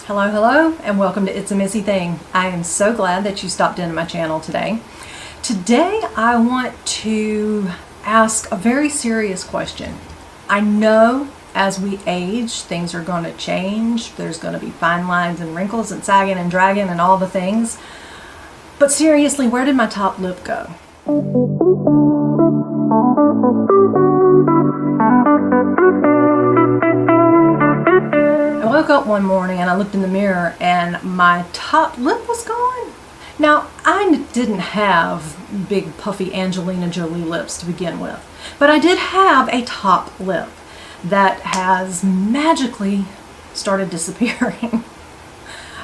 Hello, and welcome to It's a Missy Thing. I am so glad that you stopped into my channel today. Today, I want to ask a very serious question. I know as we age, things are going to change. There's going to be fine lines and wrinkles and sagging and dragging and all the things. But seriously, where did my top lip go? I woke up one morning and I looked in the mirror and my top lip was gone. Now, I didn't have big puffy Angelina Jolie lips to begin with, but I did have a top lip that has magically started disappearing.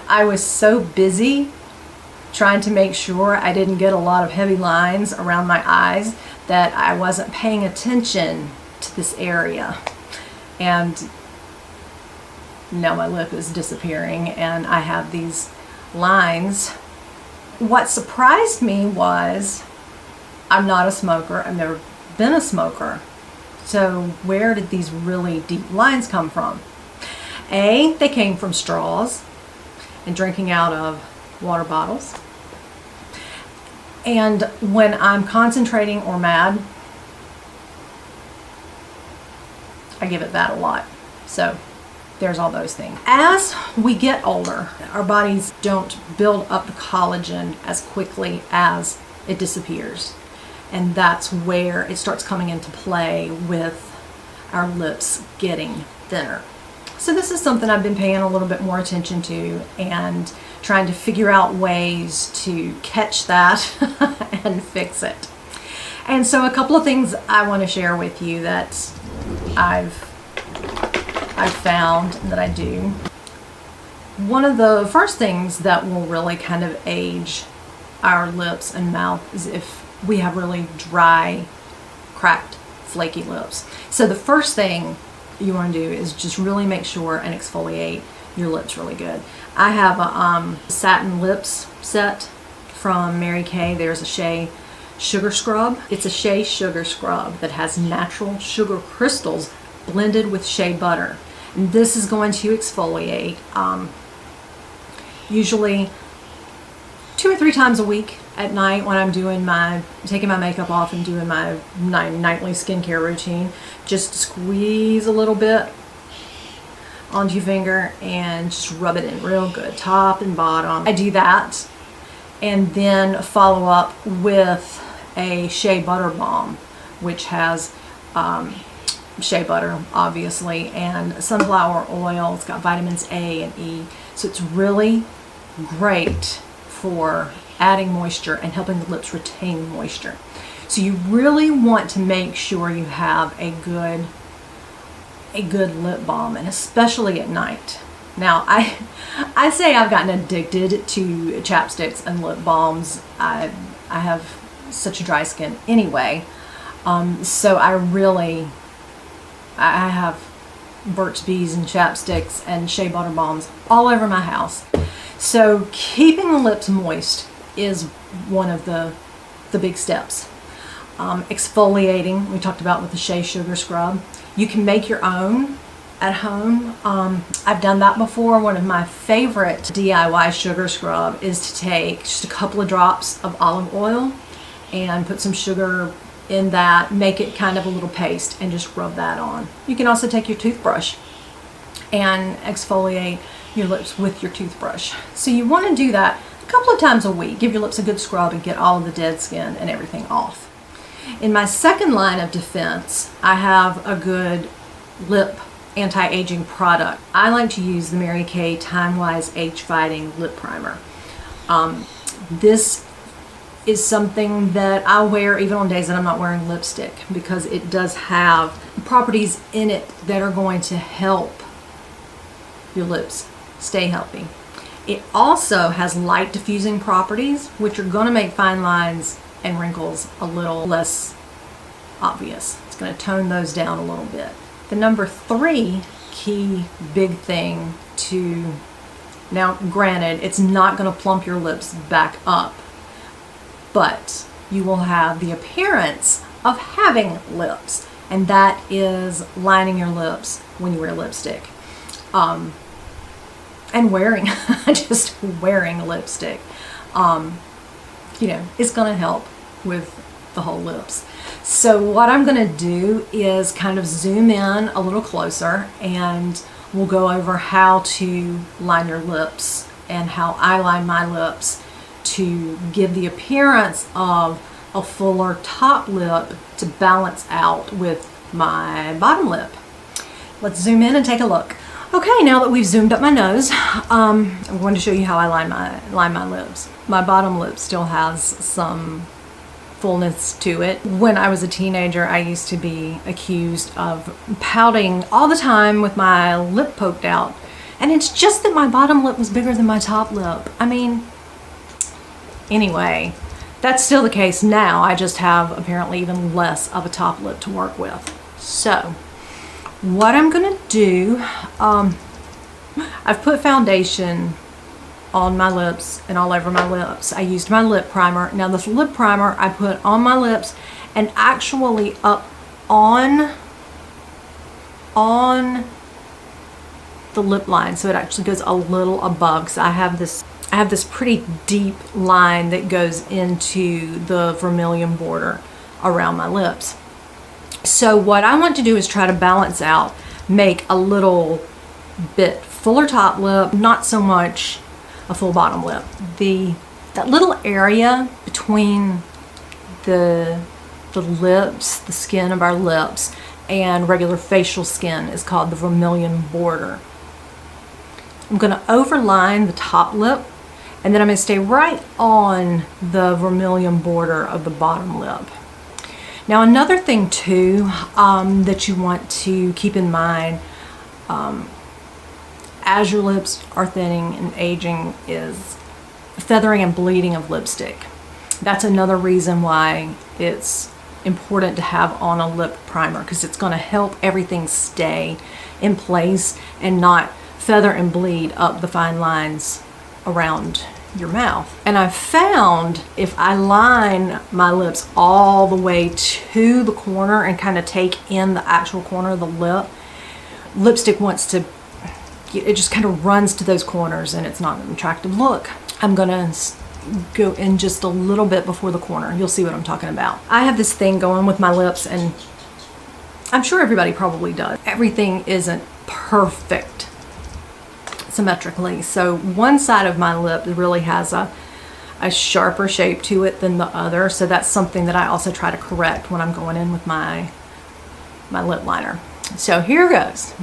I was so busy trying to make sure I didn't get a lot of heavy lines around my eyes that I wasn't paying attention to this area. And now my lip is disappearing and I have these lines. What surprised me was I'm not a smoker. I've never been a smoker. So where did these really deep lines come from? They came from straws and drinking out of water bottles. And when I'm concentrating or mad, I give it that a lot. So there's all those things. As we get older, our bodies don't build up the collagen as quickly as it disappears. And that's where it starts coming into play with our lips getting thinner. So this is something I've been paying a little bit more attention to and trying to figure out ways to catch that and fix it. And so a couple of things I want to share with you that I've found that I do. One of the first things that will really kind of age our lips and mouth is if we have really dry, cracked, flaky lips. So the first thing you want to do is just really make sure and exfoliate your lips really good. I have a satin lips set from Mary Kay. There's a Shea Sugar Scrub. It's a Shea Sugar Scrub that has natural sugar crystals blended with shea butter. And this is going to exfoliate usually 2 or 3 times a week at night when I'm taking my makeup off and doing my nightly skincare routine. Just squeeze a little bit onto your finger and just rub it in real good, top and bottom. I do that and then follow up with a shea butter balm, which has shea butter, obviously, and sunflower oil. It's got vitamins A and E. So it's really great for adding moisture and helping the lips retain moisture. So you really want to make sure you have a good lip balm, and especially at night. Now, I say I've gotten addicted to chapsticks and lip balms. I have such a dry skin anyway. So I have Burt's Bees and chapsticks and shea butter balms all over my house. So keeping the lips moist is one of the big steps. Exfoliating, we talked about with the Shea Sugar Scrub. You can make your own at home. I've done that before. One of my favorite DIY sugar scrub is to take just a couple of drops of olive oil and put some sugar in that, make it kind of a little paste, and just rub that on. You can also take your toothbrush and exfoliate your lips with your toothbrush. So you want to do that a couple of times a week. Give your lips a good scrub and get all of the dead skin and everything off. In my second line of defense, I have a good lip anti-aging product. I like to use the Mary Kay Time-Wise Age Fighting Lip Primer. This is something that I wear even on days that I'm not wearing lipstick, because it does have properties in it that are going to help your lips stay healthy. It also has light diffusing properties, which are going to make fine lines and wrinkles a little less obvious. It's going to tone those down a little bit. The number 3 key big thing to, now granted, it's not going to plump your lips back up, but you will have the appearance of having lips, and that is lining your lips when you wear lipstick. And and wearing, just wearing lipstick, is going to help with the whole lips. So what I'm going to do is kind of zoom in a little closer, and we'll go over how to line your lips and how I line my lips to give the appearance of a fuller top lip to balance out with my bottom lip. Let's zoom in and take a look. Okay, now that we've zoomed up my nose, I'm going to show you how I line my lips. My bottom lip still has some fullness to it. When I was a teenager, I used to be accused of pouting all the time with my lip poked out. And it's just that my bottom lip was bigger than my top lip. I mean, anyway, that's still the case now. I just have apparently even less of a top lip to work with. So, what I'm gonna do, I've put foundation on my lips and all over my lips. I used my lip primer. Now this lip primer I put on my lips and actually up on the lip line, so it actually goes a little above, because I have this pretty deep line that goes into the vermilion border around my lips. So what I want to do is try to balance out, make a little bit fuller top lip, not so much a full bottom lip. That little area between the lips, the skin of our lips, and regular facial skin is called the vermilion border. I'm going to overline the top lip, and then I'm going to stay right on the vermilion border of the bottom lip. Now another thing too that you want to keep in mind as your lips are thinning and aging is feathering and bleeding of lipstick. That's another reason why it's important to have on a lip primer, because it's going to help everything stay in place and not feather and bleed up the fine lines around your mouth. And I've found if I line my lips all the way to the corner and kind of take in the actual corner of the lip, lipstick wants to, it just kind of runs to those corners and it's not an attractive look. I'm gonna go in just a little bit before the corner. You'll see what I'm talking about. I have this thing going with my lips, and I'm sure everybody probably does. Everything isn't perfect symmetrically. So one side of my lip really has a sharper shape to it than the other. So that's something that I also try to correct when I'm going in with my lip liner. So here goes.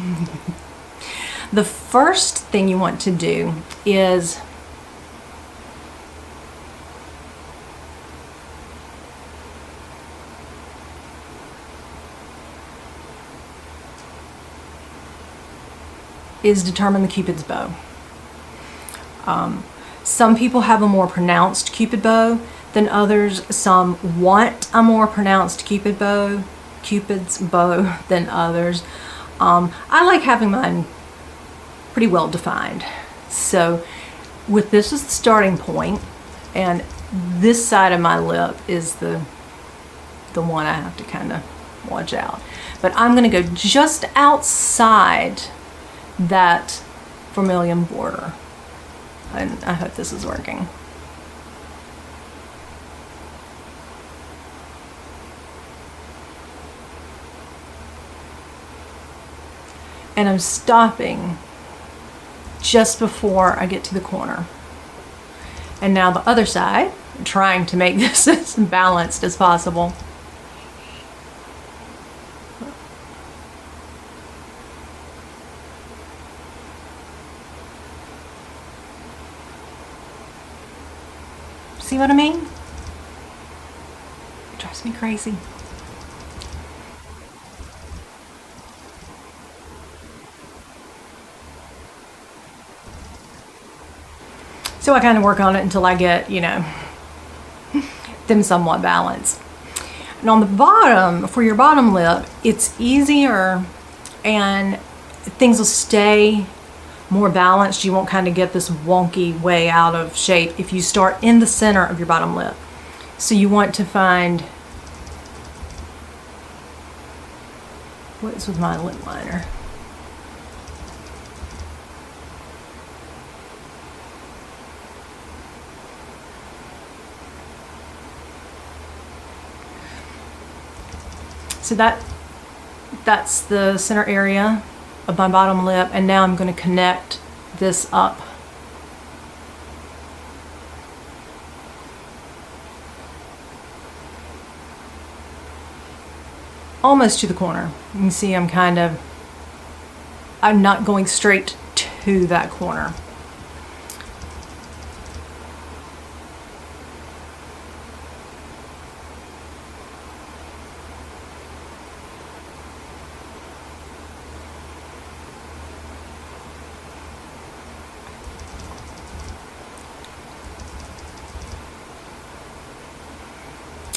The first thing you want to do is determine the Cupid's bow. Some people have a more pronounced Cupid bow than others. Some want a more pronounced Cupid's bow than others. I like having mine pretty well defined. So with this as the starting point, and this side of my lip is the one I have to kind of watch out. But I'm going to go just outside that vermilion border, and I hope this is working. And I'm stopping just before I get to the corner. And now the other side, I'm trying to make this as balanced as possible. See what I mean? It drives me crazy. So I kind of work on it until I get, them somewhat balanced. And on the bottom, for your bottom lip, it's easier and things will stay more balanced. You won't kind of get this wonky way out of shape if you start in the center of your bottom lip. So you want to find, what is with my lip liner? So that's the center area of my bottom lip, and now I'm going to connect this up. Almost to the corner. You can see I'm not going straight to that corner.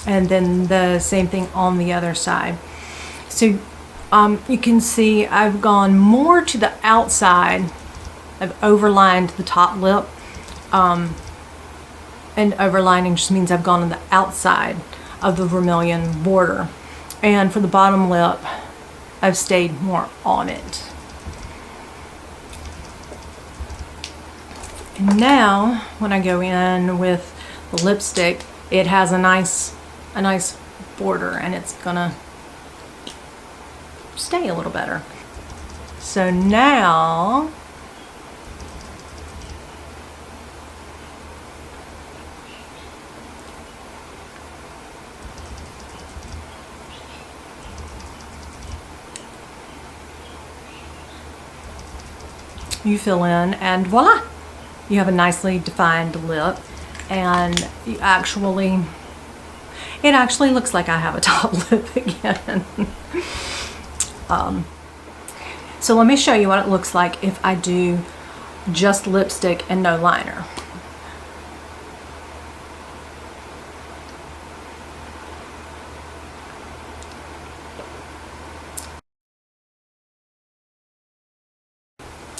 And then the same thing on the other side. So you can see I've gone more to the outside. I've overlined the top lip. And overlining just means I've gone on the outside of the vermilion border. And for the bottom lip, I've stayed more on it. And now when I go in with the lipstick, it has a nice border, and it's gonna stay a little better. So now you fill in, and voila, you have a nicely defined lip. And it actually looks like I have a top lip again. So let me show you what it looks like if I do just lipstick and no liner.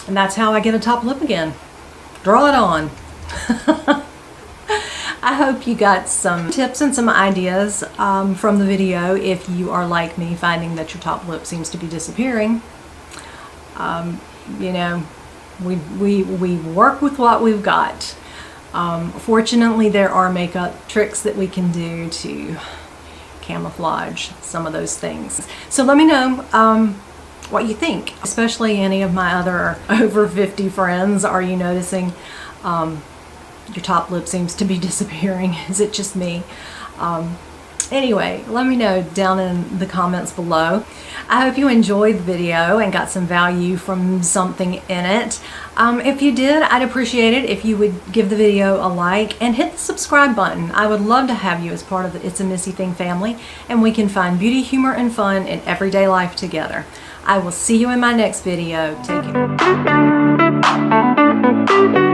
And that's how I get a top lip again. Draw it on. I hope you got some tips and some ideas from the video if you are like me, finding that your top lip seems to be disappearing. You know, we work with what we've got. Fortunately, there are makeup tricks that we can do to camouflage some of those things. So let me know what you think, especially any of my other over 50 friends. Are you noticing your top lip seems to be disappearing? Is it just me? Anyway, let me know down in the comments below. I hope you enjoyed the video and got some value from something in it. If you did, I'd appreciate it if you would give the video a like and hit the subscribe button. I would love to have you as part of the It's a Missy Thing family, and we can find beauty, humor, and fun in everyday life together. I will see you in my next video. Take care.